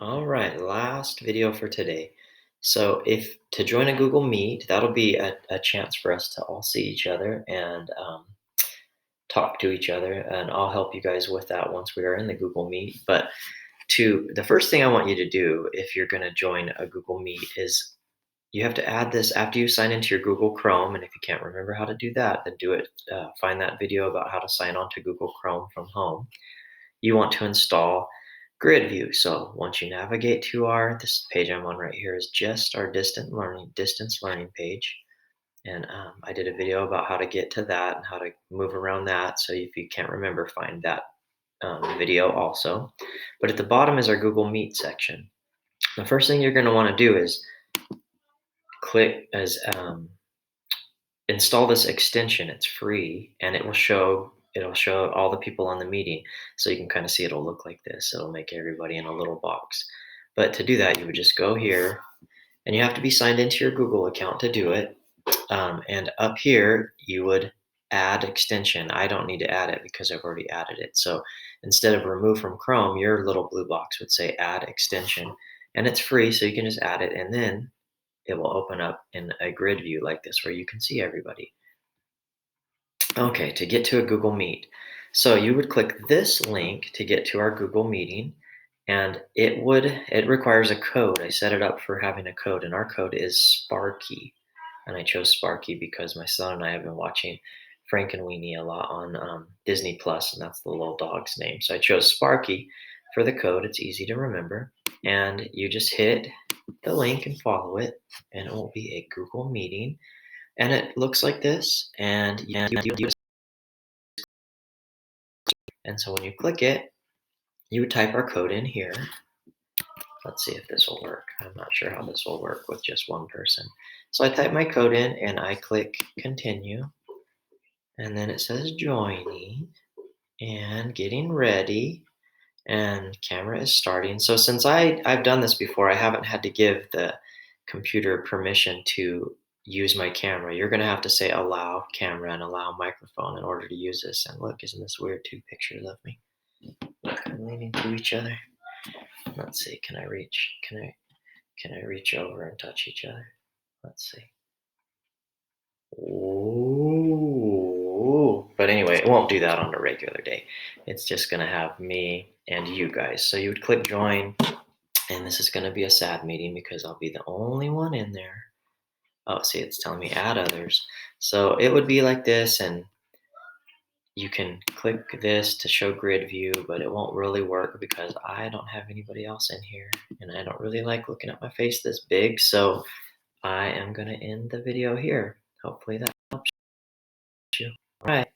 All right, last video for today. So if to join a Google Meet, that'll be a chance for us to all see each other and talk to each other, and I'll help you guys with that once we are in the Google Meet. But the first thing I want you to do if you're going to join a Google Meet is you have to add this after you sign into your Google Chrome, and if you can't remember how to do that, then do it. Find that video about how to sign on to Google Chrome from home. You want to install Grid View. So once you navigate to this page I'm on right here is just our distance learning page. And I did a video about how to get to that and how to move around that. So if you can't remember, find that video also. But at the bottom is our Google Meet section. The first thing you're going to want to do is click as install this extension. It's free and it'll show all the people on the meeting, so you can kind of see it'll look like this. It'll make everybody in a little box. But to do that, you would just go here, and you have to be signed into your Google account to do it. And up here, you would add extension. I don't need to add it because I've already added it. So instead of remove from Chrome, your little blue box would say add extension, and it's free, so you can just add it, and then it will open up in a grid view like this where you can see everybody. Okay, to get to a Google Meet. So you would click this link to get to our Google meeting, and it requires a code. I set it up for having a code, and our code is Sparky. And I chose Sparky because my son and I have been watching Frank and Weenie a lot on Disney Plus, and that's the little dog's name. So I chose Sparky for the code. It's easy to remember. And you just hit the link and follow it, and it will be a Google meeting. And it looks like this. And so when you click it, you would type our code in here. Let's see if this will work. I'm not sure how this will work with just one person. So I type my code in and I click continue. And then it says joining and getting ready, and camera is starting. So since I've done this before, I haven't had to give the computer permission to use my camera. You're going to have to say allow camera and allow microphone in order to use this. And look, isn't this weird? Two pictures of me leaning to each other. Let's see. Can I reach over and touch each other? Let's see. Ooh. But anyway, it won't do that on a regular day. It's just going to have me and you guys. So you would click join, and this is going to be a sad meeting because I'll be the only one in there. Oh, see, it's telling me add others. So it would be like this, and you can click this to show grid view, but it won't really work because I don't have anybody else in here, and I don't really like looking at my face this big. So I am going to end the video here. Hopefully that helps you. All right.